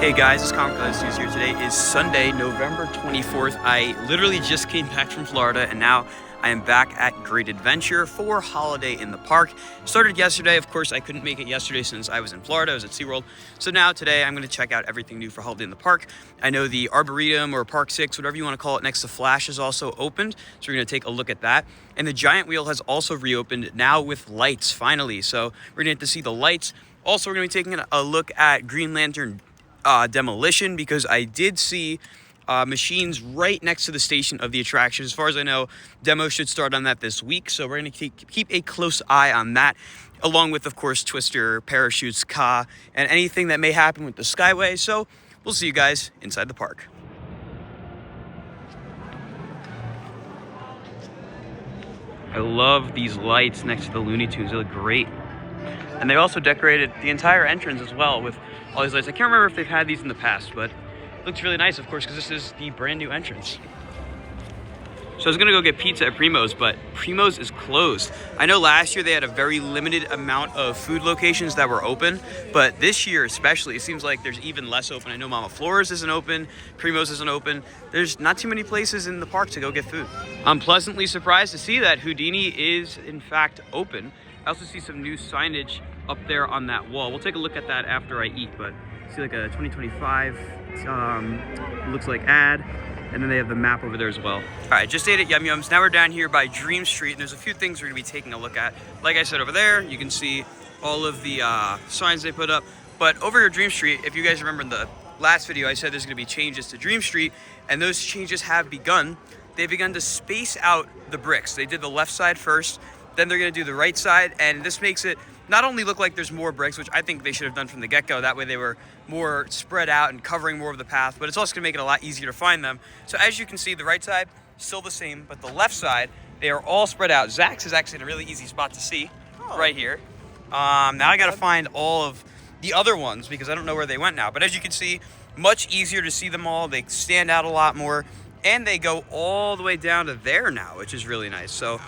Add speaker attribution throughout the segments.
Speaker 1: Hey guys, it's Comic News here. Today is Sunday, November 24th. I literally just came back from Florida and now I am back at Great Adventure for Holiday in the Park. Started yesterday. Of course, I couldn't make it yesterday since I was in Florida. I was at SeaWorld. So now today I'm going to check out everything new for Holiday in the Park. I know the Arboretum or Park 6, whatever you want to call it, next to Flash is also opened. So we're going to take a look at that. And the Giant Wheel has also reopened now with lights finally. So we're going to get to see the lights. Also, we're going to be taking a look at Green Lantern demolition, because I did see machines right next to the station of the attraction. As far as I know, demo should start on that this week, so we're going to keep a close eye on that, along with, of course, Twister, Parachutes, Ka, and anything that may happen with the Skyway. So we'll see you guys inside the park. I love these lights next to the Looney Tunes. They look great. And they also decorated the entire entrance as well with all these lights. I can't remember if they've had these in the past, but it looks really nice, of course, because this is the brand new entrance. So I was gonna go get pizza at Primo's, but Primo's is closed. I know last year they had a very limited amount of food locations that were open, but this year especially, it seems like there's even less open. I know Mama Flora's isn't open, Primo's isn't open. There's not too many places in the park to go get food. I'm pleasantly surprised to see that Houdini is in fact open. I also see some new signage up there on that wall. We'll take a look at that after I eat, but see like a 2025 looks like ad, and then they have the map over there as well. All right, just ate at Yum Yums. Now we're down here by Dream Street, and there's a few things we're gonna be taking a look at. Like I said, over there you can see all of the signs they put up, but over here at Dream Street, if you guys remember in the last video, I said there's gonna be changes to Dream Street, and those changes have begun. They've begun to space out the bricks. They did the left side first, then they're gonna do the right side, and this makes it not only look like there's more bricks, which I think they should have done from the get-go, that way they were more spread out and covering more of the path, but it's also gonna make it a lot easier to find them. So as you can see, the right side, still the same, but the left side, they are all spread out. Zach's is actually in a really easy spot to see, right here. Now I gotta find all of the other ones because I don't know where they went now, but as you can see, much easier to see them all. They stand out a lot more, and they go all the way down to there now, which is really nice. So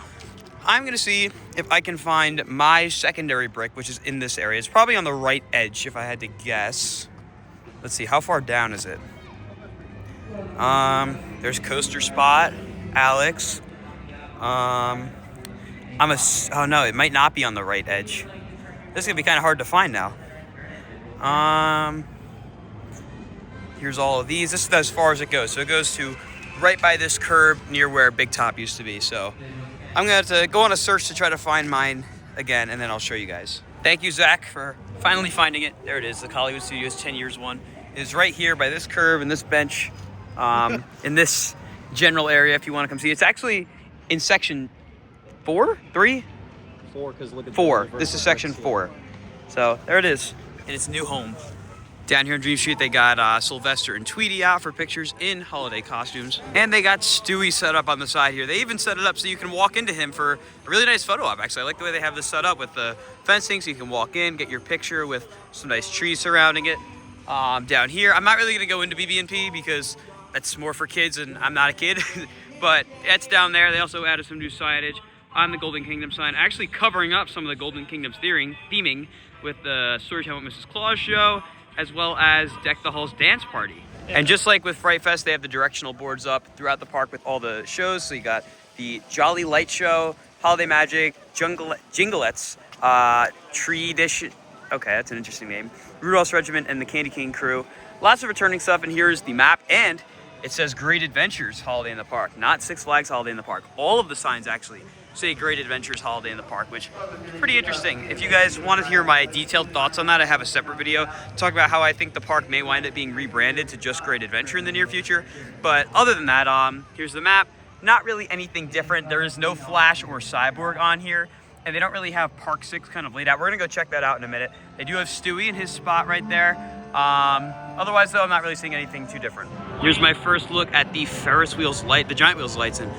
Speaker 1: I'm gonna see if I can find my secondary brick, which is in this area. It's probably on the right edge if I had to guess. Let's see, how far down is it? There's Coaster Spot, Alex. Oh no, it might not be on the right edge. This is gonna be kind of hard to find now. Here's all of these. This is as far as it goes. So it goes to right by this curb near where Big Top used to be. So I'm gonna have to go on a search to try to find mine again, and then I'll show you guys. Thank you, Zach, for finally finding it. There it is, the Hollywood Studios 10 Years one. It is right here by this curve and this bench, in this general area if you wanna come see. It's actually in section 4, 3?
Speaker 2: 4, because look at
Speaker 1: 4, this is section 4. So there it is, in its new home. Down here in Dream Street, they got Sylvester and Tweety out for pictures in holiday costumes. And they got Stewie set up on the side here. They even set it up so you can walk into him for a really nice photo op, actually. I like the way they have this set up with the fencing so you can walk in, get your picture with some nice trees surrounding it. Down here, I'm not really gonna go into BB&P because that's more for kids and I'm not a kid, but it's down there. They also added some new signage on the Golden Kingdom sign, actually covering up some of the Golden Kingdom's theming with the Storytime with Mrs. Claus show, as well as Deck the Halls dance party. And just like with Fright Fest, they have the directional boards up throughout the park with all the shows. So you got the Jolly Light Show, Holiday Magic, Jinglettes, Tree Dish, okay, that's an interesting name, Rudolph's Regiment, and the Candy Cane Crew. Lots of returning stuff, and here's the map, and it says Great Adventures Holiday in the Park, not Six Flags Holiday in the Park. All of the signs actually say Great Adventures Holiday in the Park, which is pretty interesting. If you guys want to hear my detailed thoughts on that, I have a separate video talk about how I think the park may wind up being rebranded to just Great Adventure in the near future. But other than that, here's the map. Not really anything different. There is no Flash or Cyborg on here, and they don't really have Park 6 kind of laid out. We're gonna go check that out in a minute. They do have Stewie in his spot right there. Otherwise though, I'm not really seeing anything too different. Here's my first look at the Ferris wheels light, the Giant Wheels lights, and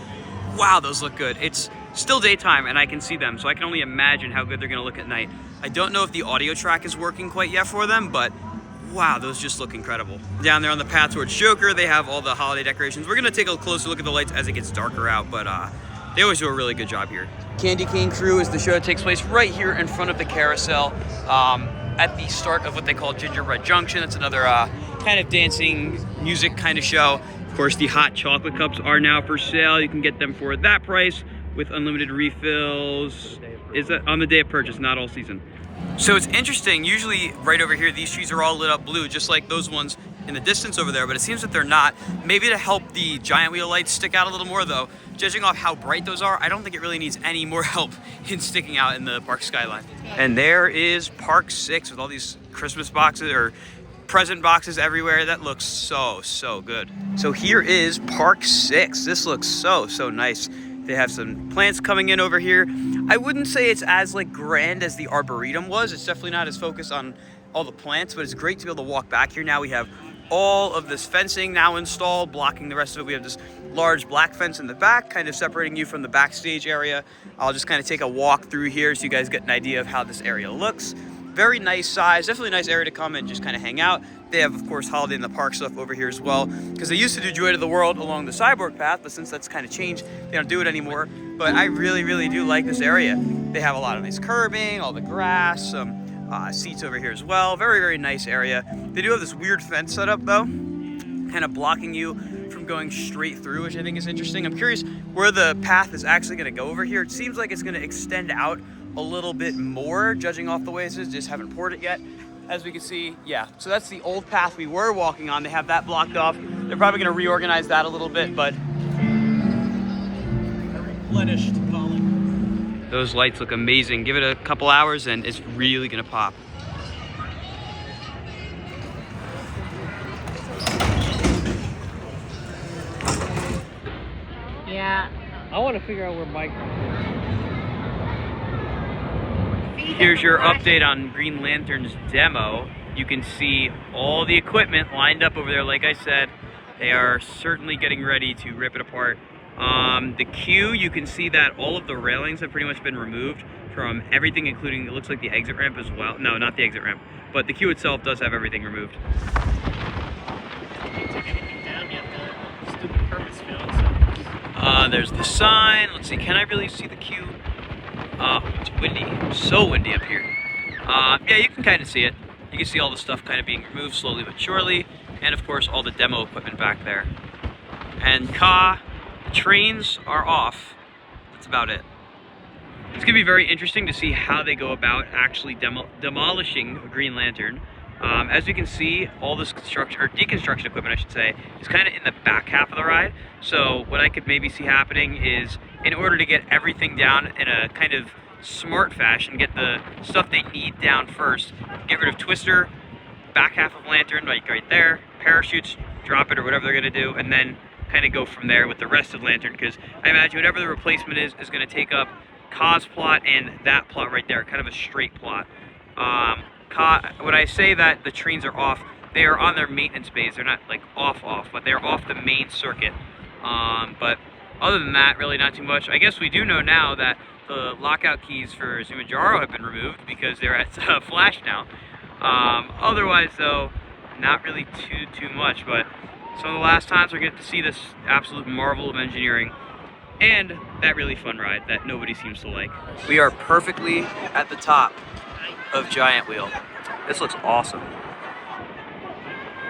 Speaker 1: wow, those look good. It's still daytime and I can see them, so I can only imagine how good they're gonna look at night. I don't know if the audio track is working quite yet for them, but wow, those just look incredible. Down there on the path towards Joker, they have all the holiday decorations. We're gonna take a closer look at the lights as it gets darker out, but they always do a really good job here. Candy Cane Crew is the show that takes place right here in front of the carousel. at the start of what they call Gingerbread Junction. That's another kind of dancing music kind of show. Of course, the hot chocolate cups are now for sale. You can get them for that price with unlimited refills. Is that on the day of purchase, not all season? So it's interesting, usually right over here, these trees are all lit up blue, just like those ones in the distance over there, but it seems that they're not. Maybe to help the giant wheel lights stick out a little more though, judging off how bright those are, I don't think it really needs any more help in sticking out in the park skyline. And there is Park 6 with all these Christmas boxes or present boxes everywhere. That looks so, so good. So here is Park 6. This looks so, so nice. They have some plants coming in over here. I wouldn't say it's as like grand as the Arboretum was. It's definitely not as focused on all the plants, but it's great to be able to walk back here. Now we have all of this fencing now installed, blocking the rest of it. We have this large black fence in the back, kind of separating you from the backstage area. I'll just kind of take a walk through here so you guys get an idea of how this area looks. Very nice size, definitely a nice area to come and just kind of hang out. They have, of course, Holiday in the Park stuff over here as well, because they used to do Joy to the World along the Cyborg path, but since that's kind of changed, they don't do it anymore. But I really, really do like this area. They have a lot of nice curbing, all the grass, some seats over here as well. Very, very nice area. They do have this weird fence set up though, kind of blocking you from going straight through, which I think is interesting. I'm curious where the path is actually going to go over here. It seems like it's going to extend out a little bit more, judging off the way this is. Just haven't poured it yet. As we can see, yeah, so that's the old path we were walking on. They have that blocked off. They're probably going to reorganize that a little bit, but replenished calling. Those lights look amazing. Give it a couple hours and it's really going to pop.
Speaker 2: Yeah, I want to figure out where Mike.
Speaker 1: Here's your update on Green Lantern's demo. You can see all the equipment lined up over there. Like I said, they are certainly getting ready to rip it apart. The queue, you can see that all of the railings have pretty much been removed from everything, including, it looks like the exit ramp as well. No, not the exit ramp, but the queue itself does have everything removed. There's the sign. Let's see, can I really see the queue? It's windy, so windy up here. Yeah, you can kind of see it. You can see all the stuff kind of being removed slowly but surely, and of course all the demo equipment back there. And the trains are off. That's about it. It's gonna be very interesting to see how they go about actually demolishing Green Lantern. As you can see, all this construction, or deconstruction equipment I should say, is kind of in the back half of the ride. So what I could maybe see happening is, in order to get everything down in a kind of smart fashion, get the stuff they need down first, get rid of Twister, back half of Lantern, like right there, parachutes, drop it or whatever they're gonna do, and then kind of go from there with the rest of Lantern, because I imagine whatever the replacement is gonna take up Ka's plot and that plot right there, kind of a straight plot. When I say that the trains are off, they are on their maintenance bays. They're not like off, but they're off the main circuit. But other than that, really not too much. I guess we do know now that the lockout keys for Zumajaro have been removed because they're at Flash now. Otherwise, though, not really too much. But some of the last times we're going to see this absolute marvel of engineering and that really fun ride that nobody seems to like. We are perfectly at the top of Giant Wheel. This looks awesome.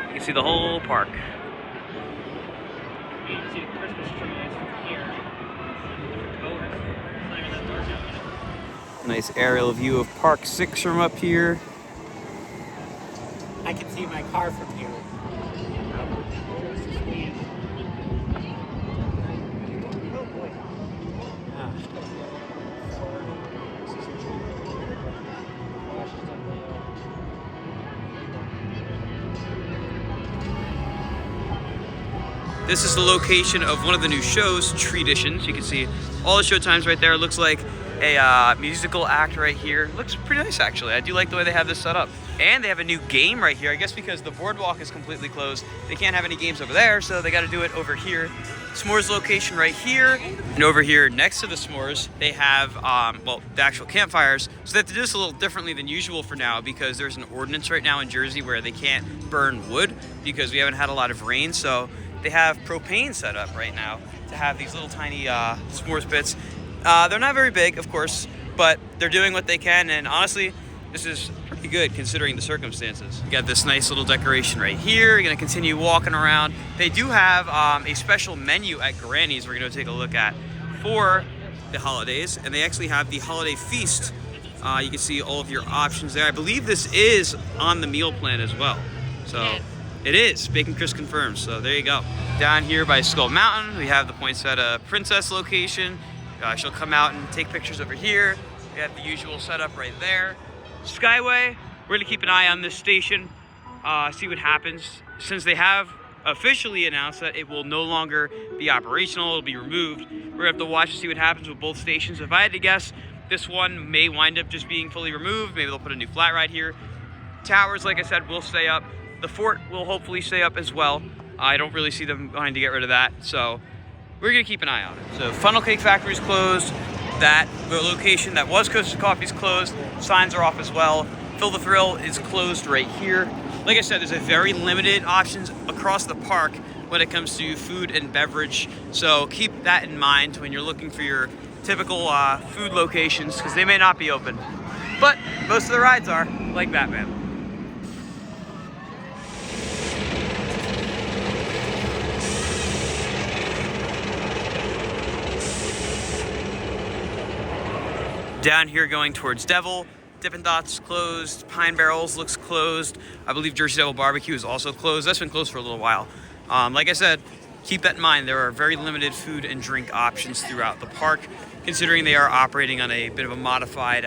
Speaker 1: You can see the whole park.
Speaker 2: You can see the Christmas trees from here. Different colors. It's not even that dark out yet.
Speaker 1: Nice aerial view of Park 6 from up here.
Speaker 2: I can see my car from here. Oh boy.
Speaker 1: This is the location of one of the new shows, Traditions. You can see all the show times right there. It looks like a musical act right here. Looks pretty nice, actually. I do like the way they have this set up. And they have a new game right here. I guess because the boardwalk is completely closed, they can't have any games over there, so they got to do it over here. S'mores location right here. And over here next to the s'mores, they have, well, the actual campfires. So they have to do this a little differently than usual for now because there's an ordinance right now in Jersey where they can't burn wood because we haven't had a lot of rain. So they have propane set up right now to have these little tiny s'mores bits. They're not very big, of course, but they're doing what they can. And honestly, this is pretty good considering the circumstances. You got this nice little decoration right here. You're gonna continue walking around. They do have a special menu at Granny's we're gonna take a look at for the holidays, and they actually have the holiday feast. You can see all of your options there. I believe this is on the meal plan as well. So it is, Bacon Chris confirms, so there you go. Down here by Skull Mountain, we have the Poinsettia Princess location. She'll come out and take pictures over here. We have the usual setup right there. Skyway, we're gonna keep an eye on this station, see what happens. Since they have officially announced that it will no longer be operational, it'll be removed, we're gonna have to watch to see what happens with both stations. If I had to guess, this one may wind up just being fully removed. Maybe they'll put a new flat ride here. Towers, like I said, will stay up. The fort will hopefully stay up as well. I don't really see them going to get rid of that, so we're gonna keep an eye on it. So Funnel Cake Factory is closed. That location that was Coast Coffee is closed. Signs are off as well. Phil the Thrill is closed right here. Like I said, there's a very limited options across the park when it comes to food and beverage. So keep that in mind when you're looking for your typical food locations, because they may not be open. But most of the rides are, like Batman. Down here going towards Devil, Dippin' Dots closed, Pine Barrels looks closed. I believe Jersey Devil Barbecue is also closed. That's been closed for a little while. Like I said, keep that in mind. There are very limited food and drink options throughout the park, considering they are operating on a bit of a modified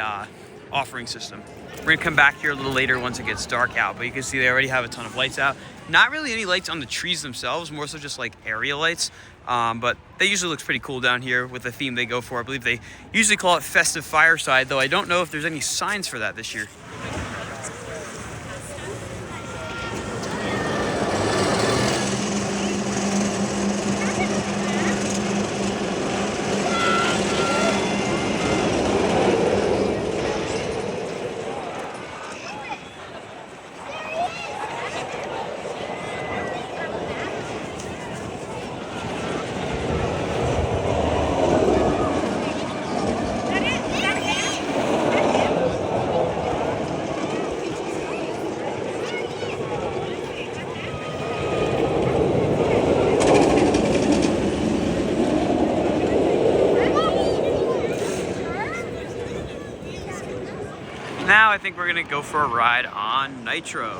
Speaker 1: offering system. We're gonna come back here a little later once it gets dark out, but you can see they already have a ton of lights out. Not really any lights on the trees themselves, more so just like area lights. But they usually looks pretty cool down here with the theme they go for. I believe they usually call it Festive Fireside, though I don't know if there's any signs for that this year. Now I think we're gonna go for a ride on Nitro.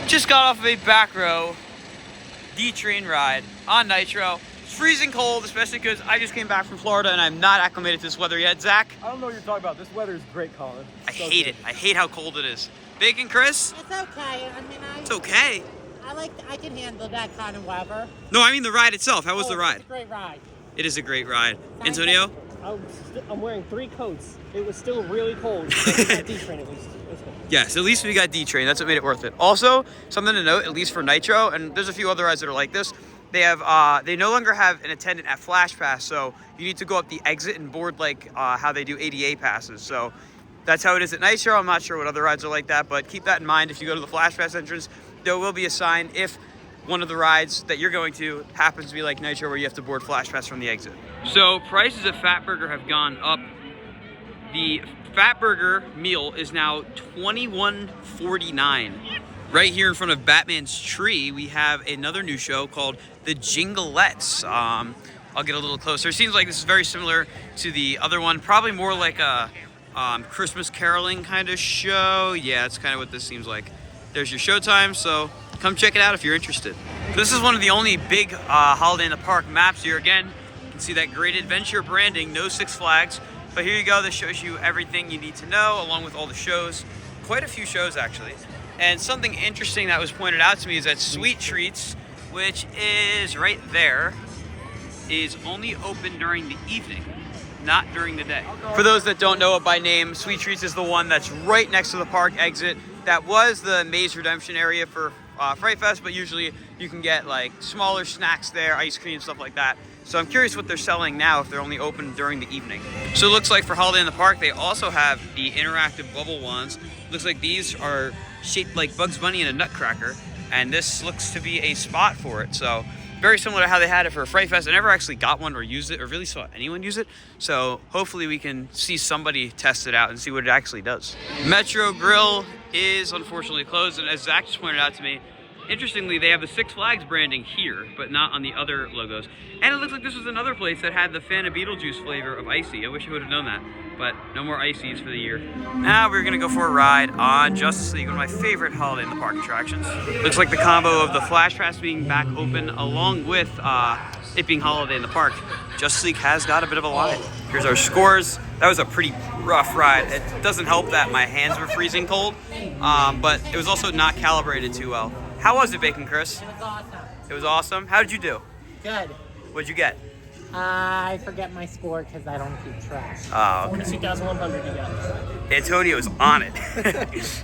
Speaker 1: Just got off of a back row D-train ride on Nitro. It's freezing cold, especially because I just came back from Florida and I'm not acclimated to this weather yet. Zach?
Speaker 3: I don't know what you're talking about. This weather is great, Colin.
Speaker 1: I hate it. I hate how cold it is. Bacon Chris?
Speaker 4: It's okay. I mean,
Speaker 1: It's okay.
Speaker 4: I can handle that kind of weather.
Speaker 1: No, I mean the ride itself. How was the ride?
Speaker 4: It's a great ride.
Speaker 1: It is a great ride. Antonio?
Speaker 3: I'm wearing 3 coats. It was still really cold. D-train at least.
Speaker 1: Yes, at least we got D-Train. That's what made it worth it. Also, something to note, at least for Nitro, and there's a few other rides that are like this, they have they no longer have an attendant at Flash Pass, so you need to go up the exit and board like how they do ADA passes. So that's how it is at Nitro. I'm not sure what other rides are like that, but keep that in mind. If you go to the Flash Pass entrance, there will be a sign if one of the rides that you're going to happens to be like Nitro, where you have to board Flash Pass from the exit. So prices of Fat Burger have gone up. The Fat Burger meal is now $21.49. Right here in front of Batman's tree, we have another new show called The Jinglettes. I'll get a little closer. It seems like this is very similar to the other one, probably more like a Christmas caroling kind of show. Yeah, it's kind of what this seems like. There's your showtime, so come check it out if you're interested. This is one of the only big Holiday in the Park maps here. Again, you can see that great adventure branding, no Six Flags. But here you go, this shows you everything you need to know, along with all the shows. Quite a few shows, actually. And something interesting that was pointed out to me is that Sweet Treats, which is right there, is only open during the evening, not during the day. For those that don't know it by name, Sweet Treats is the one that's right next to the park exit. That was the Maze Redemption area for Fright Fest, but usually you can get like smaller snacks there, ice cream, stuff like that. So I'm curious what they're selling now if they're only open during the evening. So it looks like for Holiday in the Park, they also have the interactive bubble wands. Looks like these are shaped like Bugs Bunny and a Nutcracker, and this looks to be a spot for it. So very similar to how they had it for Fright Fest. I never actually got one or used it or really saw anyone use it. So hopefully we can see somebody test it out and see what it actually does. Metro Grill is unfortunately closed, and as Zach just pointed out to me, interestingly, they have the Six Flags branding here, but not on the other logos. And it looks like this was another place that had the Fanta Beetlejuice flavor of Icy. I wish I would have known that, but no more Icies for the year. Now we're gonna go for a ride on Justice League, one of my favorite Holiday in the Park attractions. Looks like the combo of the Flash Pass being back open along with it being Holiday in the Park. Justice League has got a bit of a line. Here's our scores. That was a pretty rough ride. It doesn't help that my hands were freezing cold, but it was also not calibrated too well. How was it, Bacon Chris?
Speaker 4: It was awesome.
Speaker 1: It was awesome. How did you do?
Speaker 4: Good.
Speaker 1: What'd you get?
Speaker 4: I forget my score because I don't keep track.
Speaker 1: Oh, okay.
Speaker 3: 42,100 you got.
Speaker 1: Antonio's on it.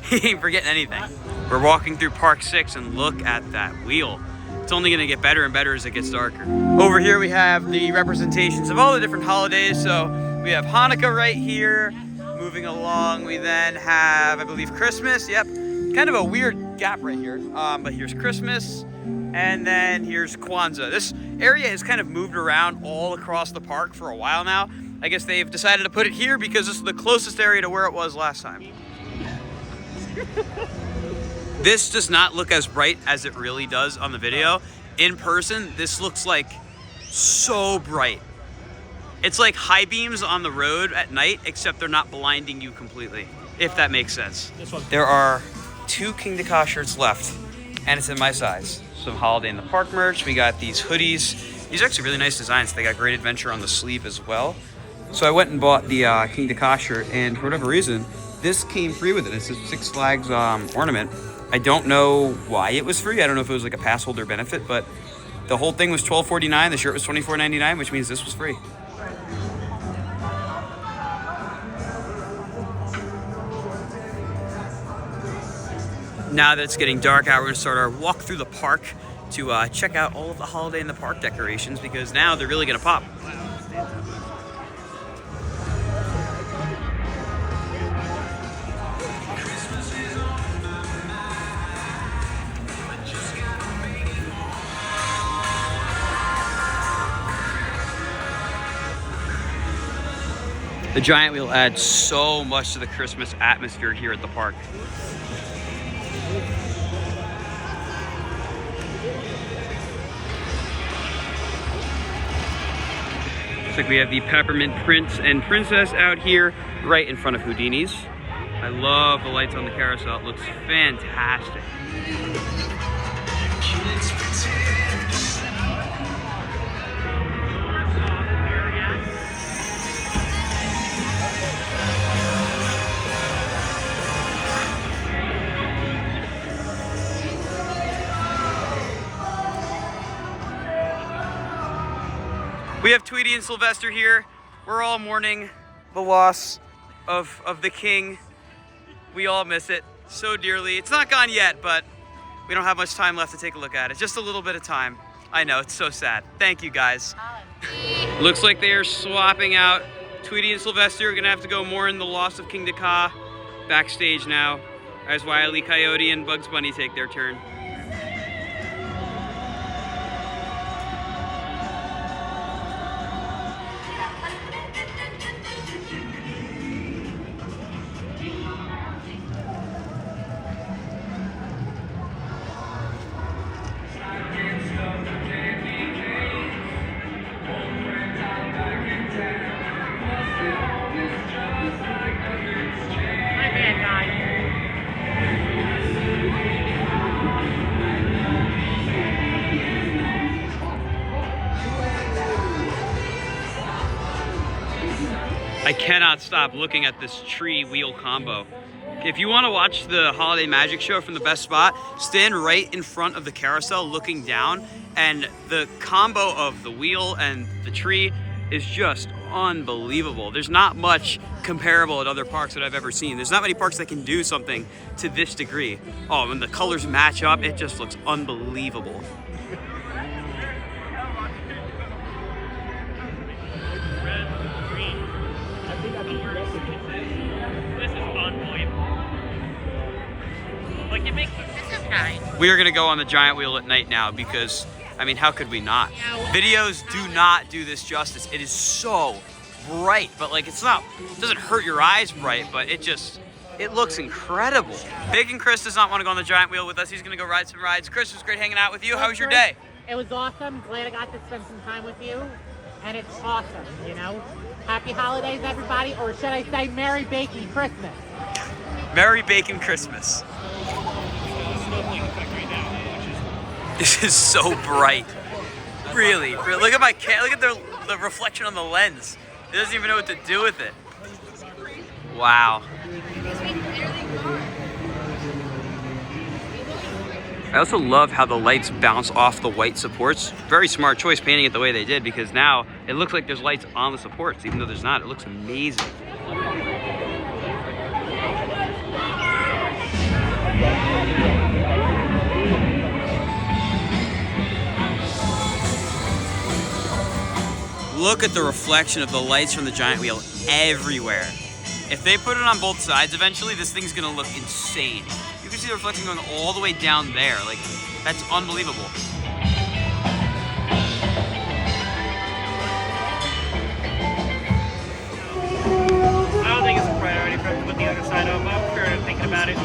Speaker 1: He ain't forgetting anything. We're walking through Park 6 and look at that wheel. It's only gonna get better and better as it gets darker. Over here we have the representations of all the different holidays. So we have Hanukkah right here. Moving along, we then have, I believe, Christmas. Yep. Kind of a weird gap right here, but here's Christmas, and then here's Kwanzaa. This area has kind of moved around all across the park for a while now. I guess they've decided to put it here because this is the closest area to where it was last time. This does not look as bright as it really does on the video. In person, this looks like so bright. It's like high beams on the road at night, except they're not blinding you completely, if that makes sense. There are 2 King Dakar shirts left, and it's in my size. Some Holiday in the Park merch. We got these hoodies. These are actually really nice designs. They got Great Adventure on the sleeve as well. So I went and bought the King Dakar shirt, and for whatever reason, this came free with it. It's a Six Flags ornament. I don't know why it was free. I don't know if it was like a pass holder benefit, but the whole thing was $12.49. The shirt was $24.99, which means this was free. Now that it's getting dark out, we're gonna start our walk through the park to check out all of the Holiday in the Park decorations, because now they're really gonna pop. The giant wheel adds so much to the Christmas atmosphere here at the park. Looks like we have the Peppermint Prince and Princess out here right in front of Houdini's. I love the lights on the carousel. It looks fantastic. We have Tweety and Sylvester here. We're all mourning the loss of the king. We all miss it so dearly. It's not gone yet, but we don't have much time left to take a look at it. Just a little bit of time. I know, it's so sad. Thank you, guys. Looks like they are swapping out. Tweety and Sylvester are gonna have to go mourn the loss of King Dakar backstage now, as Wile E. Coyote and Bugs Bunny take their turn. I cannot stop looking at this tree wheel combo. If you want to watch the Holiday Magic Show from the best spot, stand right in front of the carousel looking down, and the combo of the wheel and the tree is just unbelievable. There's not much comparable at other parks that I've ever seen. There's not many parks that can do something to this degree. Oh, when the colors match up, it just looks unbelievable.
Speaker 2: Like it makes this is nice.
Speaker 1: We are gonna go on the giant wheel at night now because I mean, how could we not? Videos do not do this justice. It is so bright, but like it doesn't hurt your eyes bright, but it looks incredible. Big and Chris does not want to go on the giant wheel with us. He's gonna go ride some rides. Chris, it was great hanging out with you. How was your day?
Speaker 4: It was awesome. Glad I got to spend some time with you. And it's awesome, you know? Happy holidays, everybody. Or should I say Merry Baking Christmas?
Speaker 1: Merry Bacon Christmas. This is so bright. Really. Look at my cat. Look at the reflection on the lens. It doesn't even know what to do with it. Wow. I also love how the lights bounce off the white supports. Very smart choice painting it the way they did, because now it looks like there's lights on the supports, even though there's not. It looks amazing. Look at the reflection of the lights from the giant wheel everywhere. If they put it on both sides eventually, this thing's gonna look insane. You can see the reflection going all the way down there. Like, that's unbelievable.
Speaker 2: I don't think it's a priority for us to put the other side up. I'm sure I'm thinking about it.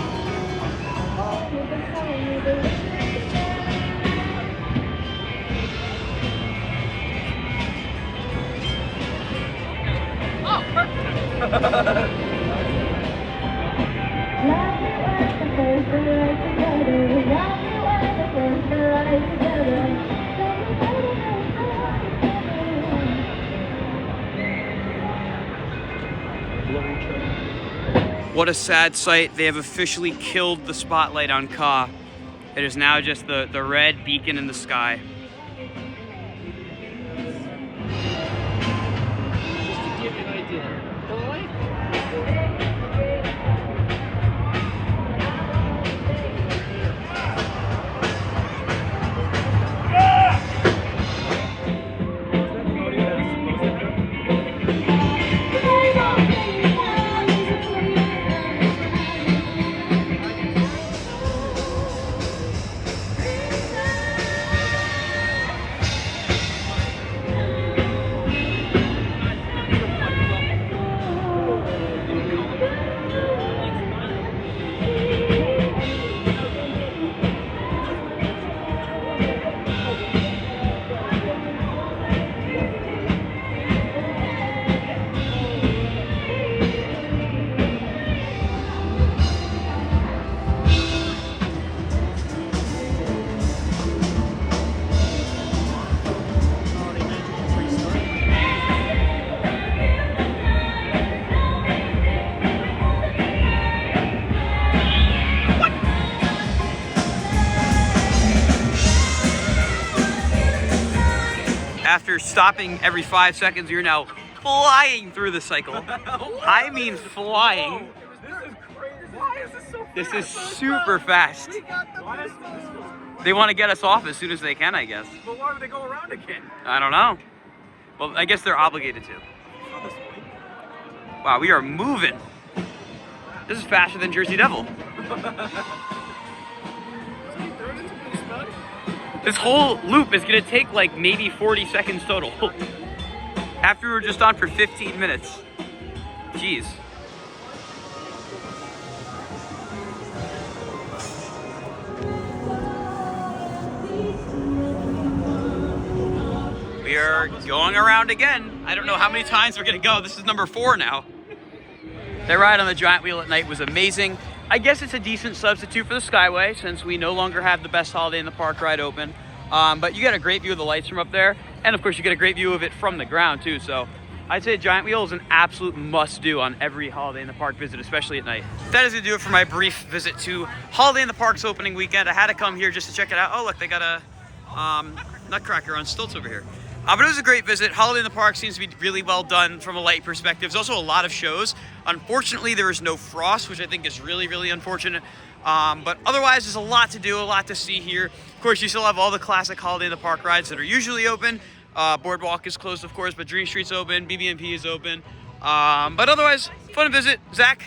Speaker 2: Oh, perfect.
Speaker 1: What a sad sight. They have officially killed the spotlight on Ka. It is now just the red beacon in the sky.
Speaker 3: Just to give you an idea. The light.
Speaker 1: After stopping every 5 seconds, you're now flying through the cycle. I mean flying.
Speaker 3: This is crazy. Why is this so fast?
Speaker 1: This is super fast.
Speaker 3: Why is this?
Speaker 1: They want to get us off as soon as they can, I guess.
Speaker 3: But why would they go around again?
Speaker 1: I don't know. Well, I guess they're obligated to. Wow, we are moving. This is faster than Jersey Devil. This whole loop is gonna take like maybe 40 seconds total. After we were just on for 15 minutes. Jeez. We are going around again. I don't know how many times we're gonna go. This is number 4 now. That ride on the giant wheel at night was amazing. I guess it's a decent substitute for the Skyway since we no longer have the best Holiday in the Park ride open. But you get a great view of the lights from up there. And of course you get a great view of it from the ground too. So I'd say giant wheel is an absolute must do on every Holiday in the Park visit, especially at night. That is gonna do it for my brief visit to Holiday in the Park's opening weekend. I had to come here just to check it out. Oh look, they got a nutcracker on stilts over here. But it was a great visit. Holiday in the Park seems to be really well done from a light perspective. There's also a lot of shows. Unfortunately, there is no frost, which I think is really, really unfortunate. But otherwise, there's a lot to do, a lot to see here. Of course, you still have all the classic Holiday in the Park rides that are usually open. Boardwalk is closed, of course, but Dream Street's open, BB&P is open. But otherwise, fun visit. Zach?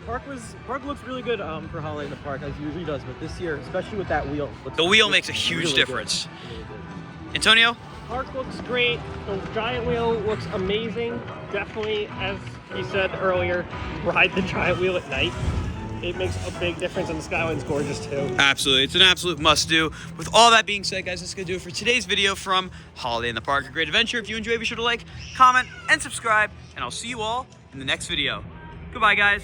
Speaker 3: Park looks really good for holiday in the park, as it usually does, but this year, especially with that wheel.
Speaker 1: The wheel makes a huge
Speaker 3: really
Speaker 1: difference.
Speaker 3: Really good.
Speaker 1: Antonio?
Speaker 3: Park looks great. The giant wheel looks amazing. Definitely, as he said earlier, ride the giant wheel at night. It makes a big difference, and the skyline's gorgeous too.
Speaker 1: Absolutely. It's an absolute must-do. With all that being said, guys, that's going to do it for today's video from Holiday in the Park. A great adventure. If you enjoyed, be sure to like, comment, and subscribe, and I'll see you all in the next video. Goodbye, guys.